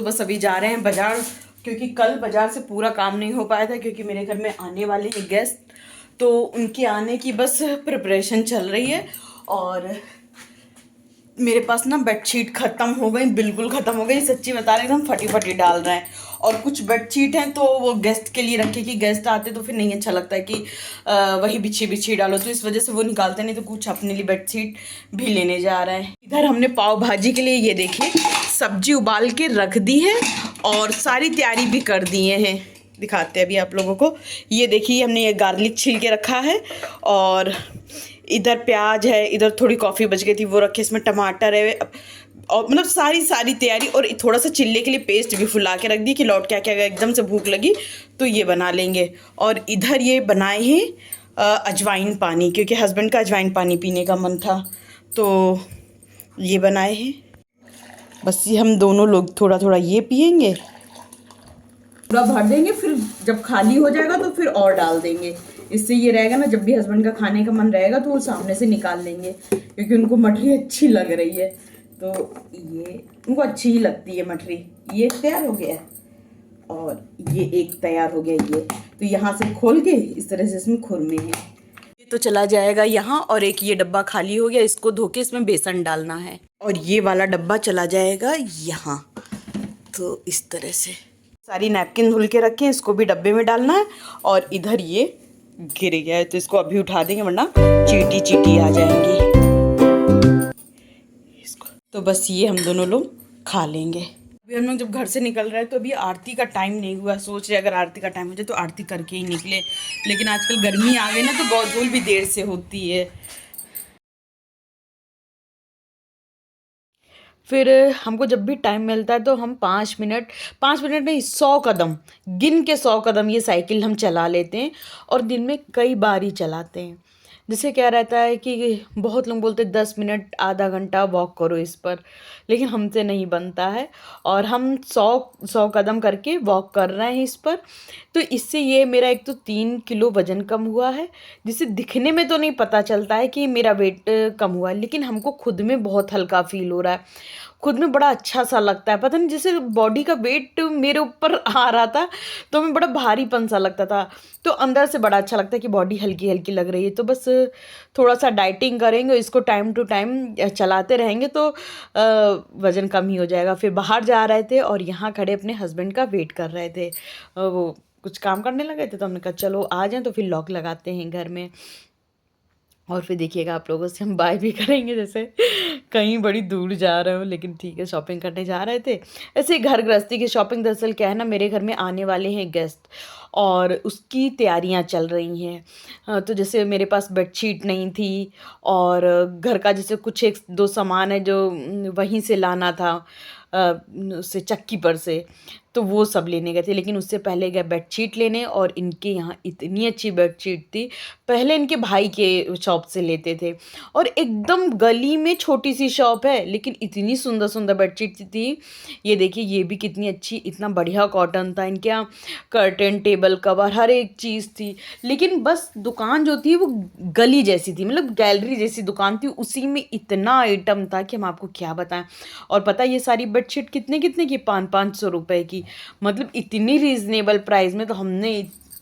तो बस अभी जा रहे हैं बाज़ार, क्योंकि कल बाज़ार से पूरा काम नहीं हो पाया था, क्योंकि मेरे घर में आने वाले हैं गेस्ट, तो उनके आने की बस प्रिपरेशन चल रही है। और मेरे पास ना बेडशीट ख़त्म हो गई, बिल्कुल ख़त्म हो गई, सच्ची बता रहे एकदम फटी फटी डाल रहे हैं। और कुछ बेडशीट हैं तो वो गेस्ट के लिए रखे कि गेस्ट आते तो फिर नहीं अच्छा लगता है कि वही बिछी बिछी डालो, तो इस वजह से वो निकालते नहीं, तो कुछ अपने लिए बेडशीट भी लेने जा रहे हैं। इधर हमने पाव भाजी के लिए ये देखिए सब्जी उबाल के रख दी है और सारी तैयारी भी कर दिए हैं, दिखाते हैं अभी आप लोगों को। ये देखिए हमने ये गार्लिक छील के रखा है और इधर प्याज है, इधर थोड़ी कॉफ़ी बच गई थी वो रखे, इसमें टमाटर है, और मतलब सारी तैयारी। और थोड़ा सा चिल्ले के लिए पेस्ट भी फुला के रख दी कि लौट क्या एकदम से भूख लगी तो ये बना लेंगे। और इधर ये बनाए हैं अजवाइन पानी, क्योंकि हस्बैंड का अजवाइन पानी पीने का मन था तो ये बनाए हैं। बस ये हम दोनों लोग थोड़ा थोड़ा ये पियेंगे, पूरा भर देंगे, फिर जब खाली हो जाएगा तो फिर और डाल देंगे। इससे ये रहेगा ना, जब भी हस्बैंड का खाने का मन रहेगा तो वो सामने से निकाल लेंगे, क्योंकि उनको मठरी अच्छी लग रही है, तो ये उनको अच्छी ही लगती है मठरी। ये तैयार हो गया और ये एक तैयार हो गया, ये तो यहाँ से खोल के इस तरह से इसमें खुरमे हैं। ये तो चला जाएगा यहाँ, और एक ये डब्बा खाली हो गया, इसको धो के इसमें बेसन डालना है, और ये वाला डब्बा चला जाएगा यहाँ। तो इस तरह से सारी नैपकिन धुल के रखें, इसको भी डब्बे में डालना है। और इधर ये गिर गया है तो इसको अभी उठा देंगे, वरना चींटी चींटी आ जाएंगी इसको। तो बस ये हम दोनों लोग खा लेंगे। अभी हम लोग जब घर से निकल रहे हैं तो अभी आरती का टाइम नहीं हुआ, सोच रहे अगर आरती का टाइम हो जाए तो आरती करके ही निकले, लेकिन आजकल गर्मी आ गई ना तो गौधूल भी देर से होती है। फिर हमको जब भी टाइम मिलता है तो हम 5 मिनट नहीं 100 कदम गिन के 100 कदम ये साइकिल हम चला लेते हैं, और दिन में कई बार ही चलाते हैं। जिससे क्या रहता है कि बहुत लोग बोलते हैं 10 मिनट आधा घंटा वॉक करो इस पर, लेकिन हमसे नहीं बनता है, और हम 100 कदम करके वॉक कर रहे हैं इस पर। तो इससे ये मेरा एक तो 3 किलो वज़न कम हुआ है, जिससे दिखने में तो नहीं पता चलता है कि मेरा वेट कम हुआ है, लेकिन हमको खुद में बहुत हल्का फील हो रहा है, खुद में बड़ा अच्छा सा लगता है। पता नहीं जैसे बॉडी का वेट मेरे ऊपर आ रहा था तो हमें बड़ा भारीपन सा लगता था, तो अंदर से बड़ा अच्छा लगता है कि बॉडी हल्की हल्की लग रही है। तो बस थोड़ा सा डाइटिंग करेंगे, इसको टाइम टू टाइम चलाते रहेंगे तो वज़न कम ही हो जाएगा। फिर बाहर जा रहे थे और यहाँ खड़े अपने हस्बैंड का वेट कर रहे थे, वो कुछ काम करने लगे थे, तो हमने कहा चलो आ जाएं, तो फिर लॉक लगाते हैं घर में। और फिर देखिएगा आप लोगों से हम बाय भी करेंगे, जैसे कहीं बड़ी दूर जा रहे हो, लेकिन ठीक है शॉपिंग करने जा रहे थे। ऐसे घर गृहस्थी की शॉपिंग, दरअसल क्या है ना, मेरे घर में आने वाले हैं गेस्ट और उसकी तैयारियां चल रही हैं। तो जैसे मेरे पास बेडशीट नहीं थी, और घर का जैसे कुछ एक दो सामान है जो वहीं से लाना था, उससे चक्की पर से, तो वो सब लेने गए थे। लेकिन उससे पहले गए बेडशीट लेने, और इनके यहाँ इतनी अच्छी बेडशीट थी, पहले इनके भाई के शॉप से लेते थे, और एकदम गली में छोटी सी शॉप है, लेकिन इतनी सुंदर सुंदर बेडशीट थी। ये देखिए ये भी कितनी अच्छी, इतना बढ़िया कॉटन था इनके यहाँ, कर्टन टेबल कवर हर एक चीज़ थी। लेकिन बस दुकान जो थी वो गली जैसी थी, मतलब गैलरी जैसी दुकान थी, उसी में इतना आइटम था कि हम आपको क्या बताएं। और पता ये सारी बेडशीट कितने कितने की, 500 रुपए की, मतलब इतनी रीज़नेबल प्राइस में तो हमने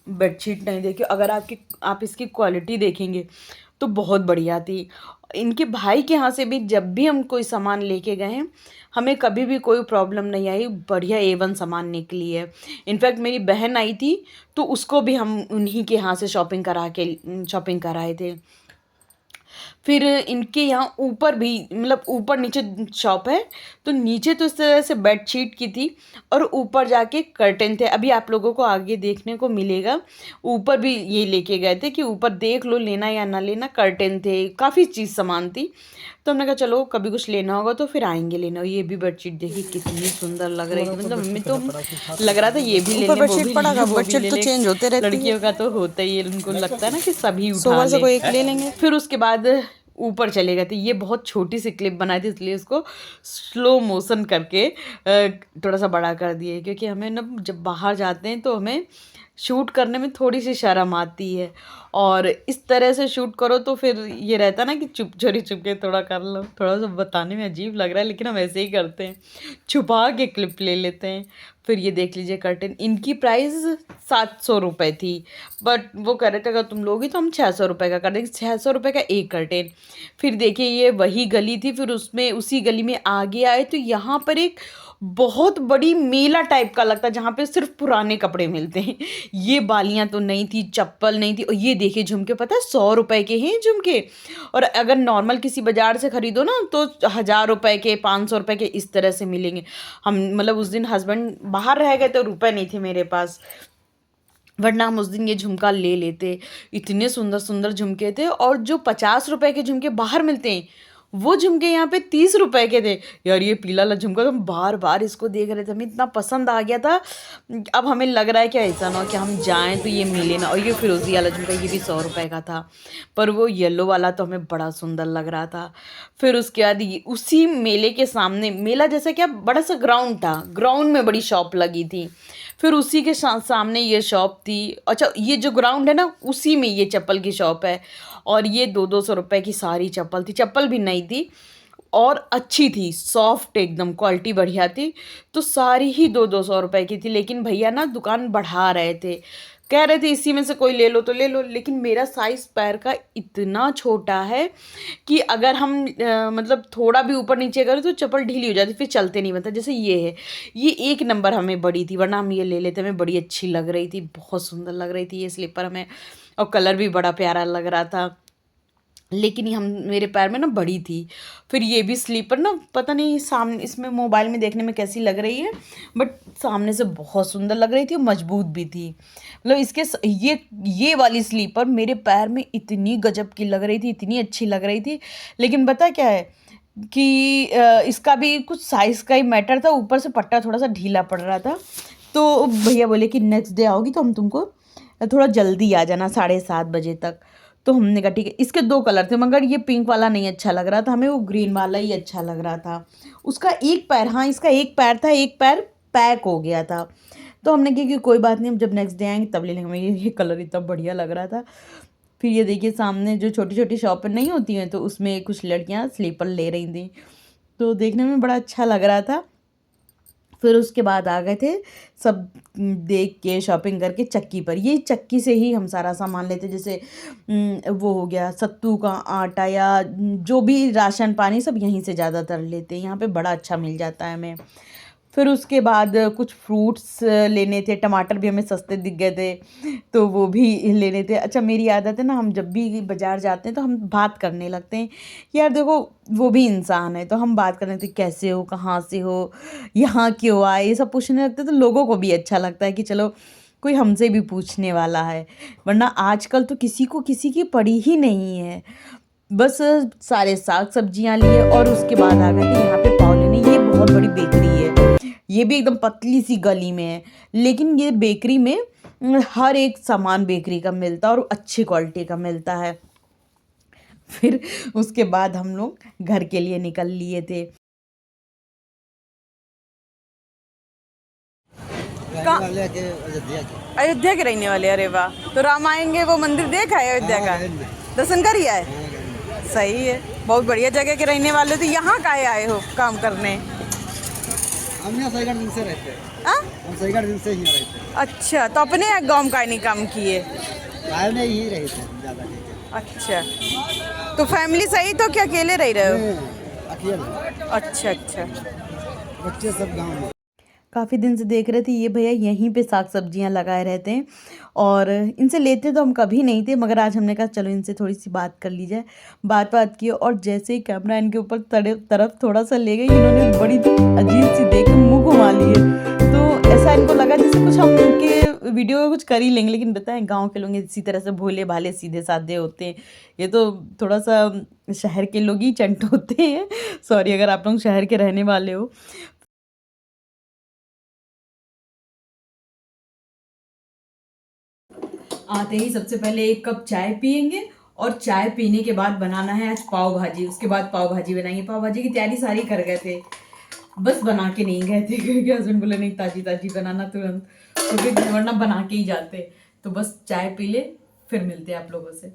बेडशीट नहीं देखी। अगर आप इसकी क्वालिटी देखेंगे तो बहुत बढ़िया थी। इनके भाई के यहाँ से भी जब भी हम कोई सामान लेके गए हैं, हमें कभी भी कोई प्रॉब्लम नहीं आई, बढ़िया A1 सामान निकली है। इनफैक्ट मेरी बहन आई थी तो उसको भी हम उन्हीं के यहाँ से शॉपिंग कराए थे। फिर इनके यहाँ ऊपर भी, मतलब ऊपर नीचे शॉप है, तो नीचे तो इस तरह से बेडशीट की थी, और ऊपर जाके कर्टन थे। अभी आप लोगों को आगे देखने को मिलेगा, ऊपर भी ये लेके गए थे कि ऊपर देख लो लेना या ना लेना, कर्टन थे, काफ़ी चीज़ सामान थी। तो हमने कहा चलो कभी कुछ लेना होगा तो फिर आएंगे लेना। ये भी बेडशीट देखिए कितनी सुंदर लग रही थी, मतलब हमें तो लग रहा था ये भी ले लें, वो भी ले लें, वो भी ले लें। चेंज होते रहते हैं, लड़कियों का तो होता ही है, उनको लगता है ना कि सभी उठा लें, कोई एक ले लेंगे। फिर उसके बाद ऊपर चले गए थे। ये बहुत छोटी सी क्लिप बनाई थी, इसलिए इसको स्लो मोशन करके थोड़ा सा बड़ा कर दिए, क्योंकि हमें ना जब बाहर जाते हैं तो हमें शूट करने में थोड़ी सी शर्म आती है, और इस तरह से शूट करो तो फिर ये रहता ना कि चुप चोरी चुप के थोड़ा कर लो। थोड़ा सा बताने में अजीब लग रहा है, लेकिन हम ऐसे ही करते हैं, छुपा के क्लिप ले लेते हैं। फिर ये देख लीजिए कर्टेन, इनकी प्राइस 700 रुपये थी, बट वो कह रहे थे अगर तुम लोगी तो हम 600 रुपये का कर देंगे, 600 रुपये का एक कर्टेन। फिर देखिए ये वही गली थी, फिर उसमें उसी गली में आगे आए तो यहाँ पर एक बहुत बड़ी मेला टाइप का लगता है, जहाँ पे सिर्फ पुराने कपड़े मिलते हैं। ये बालियाँ तो नहीं थी, चप्पल नहीं थी, और ये देखिए झुमके, पता है 100 रुपये के हैं झुमके, और अगर नॉर्मल किसी बाजार से खरीदो ना तो 1000 रुपये के, 500 रुपये के इस तरह से मिलेंगे। हम मतलब उस दिन हस्बैंड बाहर रह गए तो रुपए नहीं थे मेरे पास, वरना हम उस दिन ये झुमका ले लेते। इतने सुंदर सुंदर झुमके थे, और जो 50 रुपए के झुमके बाहर मिलते हैं वो झुमके यहाँ पे 30 रुपए के थे। यार ये पीला वाला झुमका तो हम बार बार इसको देख रहे थे, हमें इतना पसंद आ गया था। अब हमें लग रहा है कि ऐसा ना हो कि हम जाएं तो ये मिले ना। और ये फिरोजी वाला झुमका, ये भी 100 रुपए का था, पर वो येलो वाला तो हमें बड़ा सुंदर लग रहा था। फिर उसके बाद उसी मेले के सामने, मेला जैसा क्या बड़ा सा ग्राउंड था, ग्राउंड में बड़ी शॉप लगी थी, फिर उसी के सामने ये शॉप थी। अच्छा, ये जो ग्राउंड है ना उसी में ये चप्पल की शॉप है, और ये 200-200 रुपए की सारी चप्पल थी। चप्पल भी नई थी और अच्छी थी, सॉफ्ट एकदम, क्वालिटी बढ़िया थी। तो सारी ही 200-200 रुपए की थी, लेकिन भैया ना दुकान बढ़ा रहे थे, कह रहे थे इसी में से कोई ले लो तो ले लो। लेकिन मेरा साइज़ पैर का इतना छोटा है कि अगर हम मतलब थोड़ा भी ऊपर नीचे करें तो चप्पल ढीली हो जाती, फिर चलते नहीं बनता। जैसे ये है, ये एक नंबर हमें बड़ी थी, वरना हम ये ले लेते, हमें बड़ी अच्छी लग रही थी, बहुत सुंदर लग रही थी ये स्लीपर हमें, और कलर भी बड़ा प्यारा लग रहा था। लेकिन ये हम मेरे पैर में ना बड़ी थी। फिर ये भी स्लीपर ना पता नहीं सामने इसमें मोबाइल में देखने में कैसी लग रही है, बट सामने से बहुत सुंदर लग रही थी और मजबूत भी थी। मतलब ये वाली स्लीपर मेरे पैर में इतनी गजब की लग रही थी, इतनी अच्छी लग रही थी। लेकिन पता क्या है कि इसका भी कुछ साइज़ का ही मैटर था, ऊपर से पट्टा थोड़ा सा ढीला पड़ रहा था। तो भैया बोले कि नेक्स्ट डे आओगी तो हम तुमको थोड़ा जल्दी आ जाना, 7:30 बजे तक। तो हमने कहा ठीक है। इसके 2 कलर थे, मगर ये पिंक वाला नहीं अच्छा लग रहा था हमें, वो ग्रीन वाला ही अच्छा लग रहा था। उसका एक पैर, हाँ इसका एक पैर था, एक पैर पैक हो गया था। तो हमने कहा कि कोई बात नहीं, हम जब नेक्स्ट डे आएंगे तब ले लेंगे। हमें ये कलर इतना बढ़िया लग रहा था। फिर ये देखिए सामने जो छोटी छोटी शॉपें नहीं होती हैं, तो उसमें कुछ लड़कियां स्लीपर ले रही थी, तो देखने में बड़ा अच्छा लग रहा था। फिर उसके बाद आ गए थे सब, देख के शॉपिंग करके चक्की पर। ये चक्की से ही हम सारा सामान लेते, जैसे वो हो गया सत्तू का आटा, या जो भी राशन पानी सब यहीं से ज़्यादातर लेते हैं, यहाँ पे बड़ा अच्छा मिल जाता है हमें। फिर उसके बाद कुछ फ्रूट्स लेने थे, टमाटर भी हमें सस्ते दिख गए थे तो वो भी लेने थे। अच्छा, मेरी आदत है ना, हम जब भी बाज़ार जाते हैं तो हम बात करने लगते हैं। यार देखो, वो भी इंसान है, तो हम बात करने लगते, कैसे हो, कहाँ से हो, यहाँ क्यों आए, ये सब पूछने लगते हैं। तो लोगों को भी अच्छा लगता है कि चलो कोई हमसे भी पूछने वाला है, वरना आजकल तो किसी को किसी की पड़ी ही नहीं है। बस सारे साग सब्जियां लिए, और उसके बाद आ गए थे यहाँ पे पाव लेने। ये बहुत बड़ी बेकरी है, ये भी एकदम पतली सी गली में है, लेकिन ये बेकरी में हर एक सामान बेकरी का मिलता है और अच्छी क्वालिटी का मिलता है। फिर उसके बाद हम लोग घर के लिए निकल लिए थे। अयोध्या के रहने वाले, अरे वाह। तो राम आएंगे वो मंदिर देखा है अयोध्या का, दर्शन कर आए? सही है, बहुत बढ़िया जगह के रहने वाले। तो यहाँ काहे आए हो काम करने? हम यहाँ सहीगढ़ दिन से रहते हैं। हम सहीगढ़ दिन से ही रहते हैं। अच्छा, तो अपने यहाँ गाँव का नहीं काम किए? गाँव में ही रहते हैं ज़्यादा नहीं। अच्छा, तो फैमिली सही, तो क्या अकेले रह रहे हो? अकेले। अच्छा अच्छा। बच्चे सब गाँव में। काफ़ी दिन से देख रहे थे ये भैया यहीं पे साग सब्जियां लगाए रहते हैं, और इनसे लेते तो हम कभी नहीं थे, मगर आज हमने कहा चलो इनसे थोड़ी सी बात कर ली जाए। बात की, और जैसे ही कैमरा इनके ऊपर तरफ थोड़ा सा ले गई, इन्होंने बड़ी अजीब सी देख के मुँह घुमा लिए। तो ऐसा इनको लगा जैसे कुछ हम इनके वीडियो में कुछ कर ही लेंगे, लेकिन बताएं गाँव के लोग इसी तरह से भोले भाले सीधे साधे होते हैं। ये तो थोड़ा सा शहर के लोग ही चंट होते हैं। सॉरी अगर आप लोग शहर के रहने वाले हो। आते ही सबसे पहले 1 कप चाय पियेंगे, और चाय पीने के बाद बनाना है आज पाव भाजी। उसके बाद पाव भाजी बनाएंगे। पाव भाजी की तैयारी सारी कर गए थे, बस बना के नहीं गए थे क्योंकि हस्बैंड बोले नहीं ताजी ताजी बनाना तुरंत, तो फिर वरना बना के ही जाते। तो बस चाय पी ले फिर मिलते हैं आप लोगों से।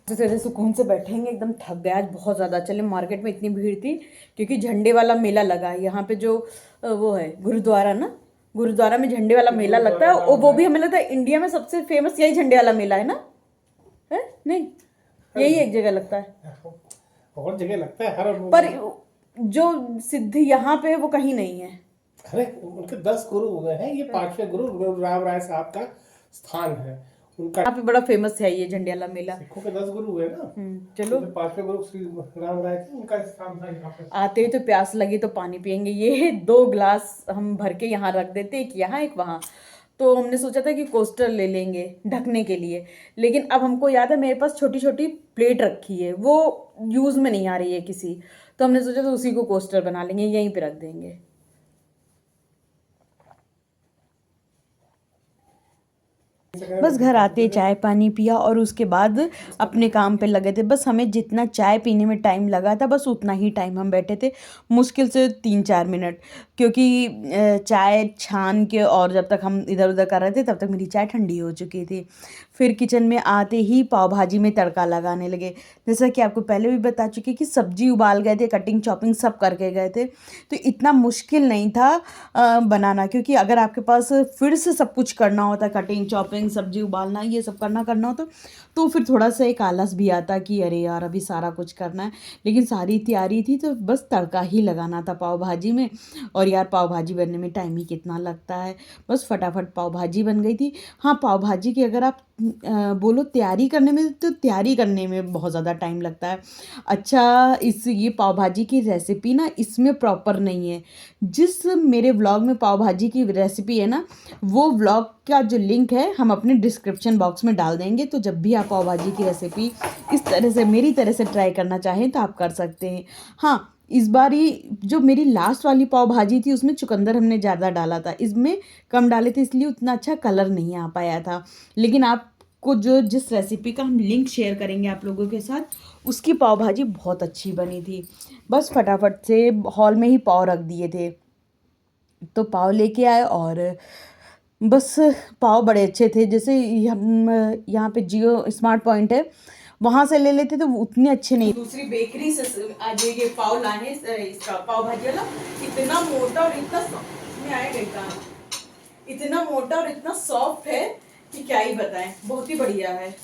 जैसे सुकून से बैठेंगे, एकदम थक गया आज बहुत ज़्यादा। चले, मार्केट में इतनी भीड़ थी क्योंकि झंडे वाला मेला लगा है यहाँ पे, जो वो है गुरुद्वारा ना, गुरुद्वारा में झंडे वाला मेला लगता है। और वो भी हमें लगता है इंडिया में सबसे फेमस यही झंडे वाला मेला है ना, है नहीं? यही एक जगह लगता है, और जगह लगता है हर, पर जो सिद्ध यहाँ पे वो कहीं नहीं है। अरे उनके 10 गुरु हुए हैं, ये 5वें गुरु गुरु राम राय साहब का स्थान है उनका। यहाँ पे बड़ा फेमस है ये झंडे वाला मेला। सिखों के 10 गुरु हुए ना, चलो। 5वें गुरु श्री राम राय थे, उनका स्थान था यहाँ पे। आते ही तो प्यास लगी तो पानी पियेंगे। ये 2 ग्लास हम भर के यहाँ रख देते, एक यहाँ एक वहाँ। तो हमने सोचा था कि कोस्टर ले लेंगे ढकने के लिए, लेकिन अब हमको याद है मेरे पास छोटी छोटी प्लेट रखी है, वो यूज़ में नहीं आ रही है किसी, तो हमने सोचा तो उसी को कोस्टर बना लेंगे, यहीं पे रख देंगे। बस घर आते चाय पानी पिया और उसके बाद अपने काम पे लगे थे। बस हमें जितना चाय पीने में टाइम लगा था बस उतना ही टाइम हम बैठे थे, मुश्किल से 3-4 मिनट, क्योंकि चाय छान के और जब तक हम इधर उधर कर रहे थे तब तक मेरी चाय ठंडी हो चुकी थी। फिर किचन में आते ही पाव भाजी में तड़का लगाने लगे। जैसा कि आपको पहले भी बता चुकी कि सब्जी उबाल गए थे, कटिंग चॉपिंग सब करके गए थे, तो इतना मुश्किल नहीं था बनाना, क्योंकि अगर आपके पास फिर से सब कुछ करना होता, कटिंग चॉपिंग सब्जी उबालना ये सब करना होता, तो फिर थोड़ा सा एक आलस भी आता कि अरे यार अभी सारा कुछ करना है। लेकिन सारी तैयारी थी तो बस तड़का ही लगाना था पाव भाजी में। और यार पाव भाजी बनने में टाइम ही कितना लगता है, बस फटाफट पाव भाजी बन गई थी। हाँ, पाव भाजी की अगर आप बोलो तैयारी करने में, तो तैयारी करने में बहुत ज़्यादा टाइम लगता है। अच्छा, ये पाव भाजी की रेसिपी ना इसमें प्रॉपर नहीं है। जिस मेरे व्लॉग में पाव भाजी की रेसिपी है ना, वो व्लॉग का जो लिंक है हम अपने डिस्क्रिप्शन बॉक्स में डाल देंगे। तो जब भी आप पाव भाजी की रेसिपी इस तरह से मेरी तरह से ट्राई करना चाहें तो आप कर सकते हैं। हाँ, इस बार ही जो मेरी लास्ट वाली पाव भाजी थी उसमें चुकंदर हमने ज़्यादा डाला था, इसमें कम डाले थे, इसलिए उतना अच्छा कलर नहीं आ पाया था। लेकिन आपको जिस रेसिपी का हम लिंक शेयर करेंगे आप लोगों के साथ, उसकी पाव भाजी बहुत अच्छी बनी थी। बस फटाफट से हॉल में ही पाव रख दिए थे, तो पाव लेके आए और बस पाव बड़े अच्छे थे। जैसे हम यहाँ पे जियो स्मार्ट पॉइंट है, वहाँ से ले लेते तो उतने अच्छे नहीं। दूसरी बेकरी से आज ये पाव लाने, इसका पाव भाजी वाला इतना मोटा और इतना इसमें आएगा, इतना मोटा और इतना सॉफ्ट है कि क्या ही बताएं, बहुत ही बढ़िया है।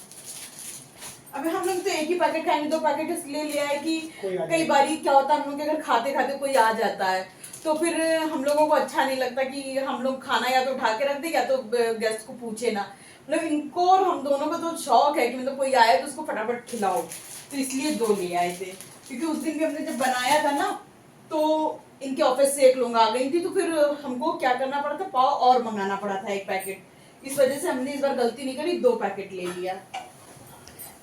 अभी हम लोग तो एक ही पैकेट खाएंगे, 2 पैकेट इसलिए लिया है कि कई बारी क्या होता है हम लोग के घर खाते खाते कोई आ जाता है, तो फिर हम लोगों को अच्छा नहीं लगता कि हम लोग खाना या तो उठा के रख दे या तो गेस्ट को पूछे ना। मतलब इनको और हम दोनों को तो शौक है कि मतलब कोई आए तो उसको फटाफट खिलाओ, तो इसलिए 2 ले आए थे। क्योंकि उस दिन भी हमने जब बनाया था ना, तो इनके ऑफिस से एक लोग आ गई थी, तो फिर हमको क्या करना पड़ा था, पाव और मंगाना पड़ा था 1 पैकेट। इस वजह से हमने इस बार गलती नहीं करी, 2 पैकेट ले लिया।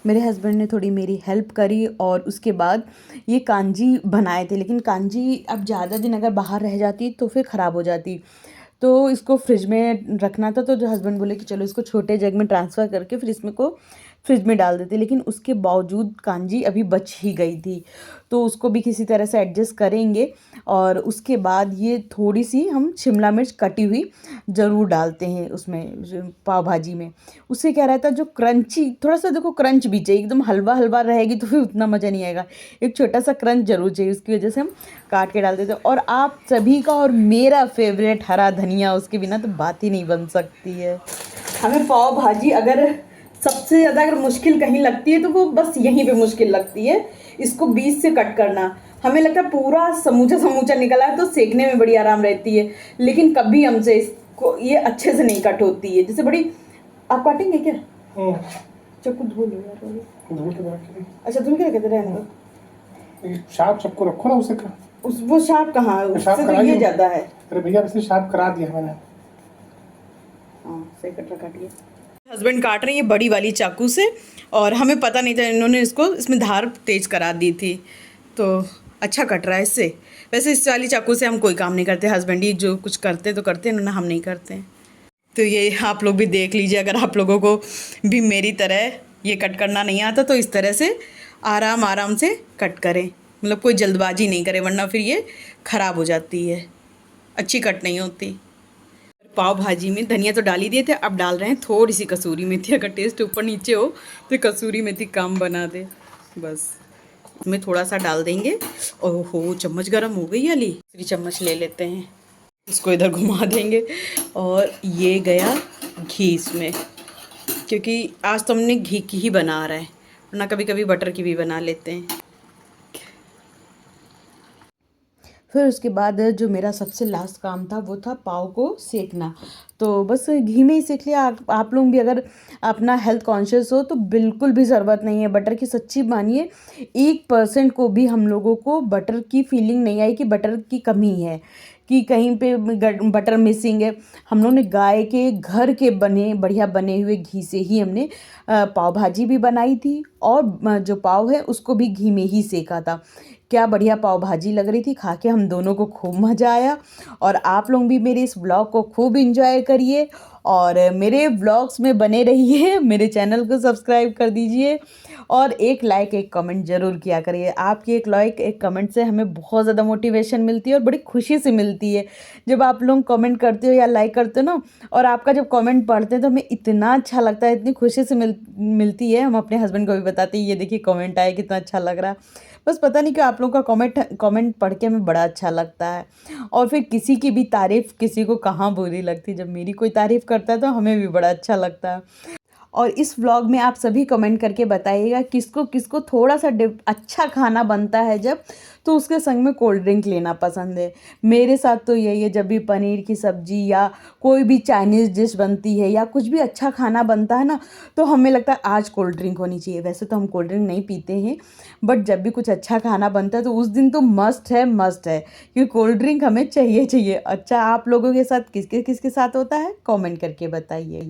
मेरे हस्बैंड ने थोड़ी मेरी हेल्प करी और उसके बाद ये कांजी बनाए थे। लेकिन कांजी अब ज़्यादा दिन अगर बाहर रह जाती तो फिर ख़राब हो जाती, तो इसको फ्रिज में रखना था। तो जो हस्बैंड बोले कि चलो इसको छोटे जग में ट्रांसफ़र करके फिर इसमें को फ्रिज में डाल देते, लेकिन उसके बावजूद कांजी अभी बच ही गई थी, तो उसको भी किसी तरह से एडजस्ट करेंगे। और उसके बाद ये थोड़ी सी हम शिमला मिर्च कटी हुई ज़रूर डालते हैं उसमें पाव भाजी में। उससे क्या रहता है, जो क्रंची, थोड़ा सा देखो क्रंच भी चाहिए, एकदम हलवा हलवा रहेगी तो फिर उतना मज़ा नहीं आएगा, एक छोटा सा क्रंच ज़रूर चाहिए, उसकी वजह से हम काट के डाल देते हैं। और आप सभी का और मेरा फेवरेट हरा धनिया, उसके बिना तो बात ही नहीं बन सकती है। हमें पाव भाजी अगर सबसे ज़्यादा अगर मुश्किल कहीं लगती है तो वो बस यहीं पे मुश्किल लगती है, इसको बीच से कट करना। हमें लगता है पूरा समूचा निकला है तो सेकने में बड़ी आराम रहती है, लेकिन कभी हमसे इसको ये अच्छे से नहीं कट होती है। जैसे बड़ी, आप काटेंगे क्या? चाकू धो लो यार, अच्छा धुल के रखे थे, शार्प सबको रखो ना उसे का। वो शार्प कहाँ, उससे तो ये ज़्यादा है। अरे भैया वैसे शार्प करा दिया मैंने। हाँ सही कट रहा, काटिए। हस्बैंड काट रहे हैं ये बड़ी वाली चाकू से, और हमें पता नहीं था, इन्होंने इसमें धार तेज करा दी थी, तो अच्छा कट रहा है इससे। वैसे इस वाली चाकू से हम कोई काम नहीं करते, हस्बैंड ही जो कुछ करते तो करते हैं, हम नहीं करते हैं। तो ये आप लोग भी देख लीजिए, अगर आप लोगों को भी मेरी तरह ये कट करना नहीं आता तो इस तरह से आराम आराम से कट करें, मतलब कोई जल्दबाजी नहीं करे वरना फिर ये ख़राब हो जाती है, अच्छी कट नहीं होती। पाव भाजी में धनिया तो डाल ही दिए थे, अब डाल रहे हैं थोड़ी सी कसूरी मेथी। अगर टेस्ट ऊपर नीचे हो तो कसूरी मेथी काम बना दे, बस इसमें थोड़ा सा डाल देंगे। ओहो चम्मच गरम हो गई अली, दूसरी चम्मच ले लेते हैं, इसको इधर घुमा देंगे। और ये गया घी इसमें, क्योंकि आज तो हमने घी की ही बना रहा है, वरना कभी कभी बटर की भी बना लेते हैं। फिर उसके बाद जो मेरा सबसे लास्ट काम था वो था पाव को सेकना। तो बस घी में ही सेक लिया। आप लोग भी अगर अपना हेल्थ कॉन्शियस हो तो बिल्कुल भी ज़रूरत नहीं है बटर की। सच्ची मानिए 1% को भी हम लोगों को बटर की फीलिंग नहीं आई कि बटर की कमी है, कि कहीं पे बटर मिसिंग है। हम लोग ने गाय के घर के बने बढ़िया बने हुए घी से ही हमने पाव भाजी भी बनाई थी, और जो पाव है उसको भी घी में ही सेका था। क्या बढ़िया पाव भाजी लग रही थी, खा के हम दोनों को खूब मज़ा आया। और आप लोग भी मेरे इस ब्लॉग को खूब एंजॉय करिए और मेरे ब्लॉग्स में बने रहिए। मेरे चैनल को सब्सक्राइब कर दीजिए और एक लाइक एक कमेंट ज़रूर किया करिए। आपकी एक लाइक एक कमेंट से हमें बहुत ज़्यादा मोटिवेशन मिलती है और बड़ी खुशी से मिलती है। जब आप लोग कमेंट करते हो या लाइक करते हो ना, और आपका जब कमेंट पढ़ते हैं तो हमें इतना अच्छा लगता है, इतनी खुशी से मिलती है। हम अपने हस्बैंड को भी बताते हैं, ये देखिए कमेंट आया, कितना अच्छा लग रहा है। बस पता नहीं क्यों आप लोगों का कमेंट पढ़ के हमें बड़ा अच्छा लगता है। और फिर किसी की भी तारीफ़ किसी को कहाँ बुरी लगती, जब मेरी कोई तारीफ़ करता है तो हमें भी बड़ा अच्छा लगता है। और इस व्लॉग में आप सभी कमेंट करके बताइएगा किसको किसको थोड़ा सा अच्छा खाना बनता है जब, तो उसके संग में कोल्ड ड्रिंक लेना पसंद है। मेरे साथ तो यही है, जब भी पनीर की सब्ज़ी या कोई भी चाइनीज़ डिश बनती है या कुछ भी अच्छा खाना बनता है ना, तो हमें लगता है आज कोल्ड ड्रिंक होनी चाहिए। वैसे तो हम कोल्ड ड्रिंक नहीं पीते हैं, बट जब भी कुछ अच्छा खाना बनता है तो उस दिन तो मस्ट है क्योंकि कोल्ड ड्रिंक हमें चाहिए। अच्छा, आप लोगों के साथ किसके साथ होता है, कमेंट करके बताइए।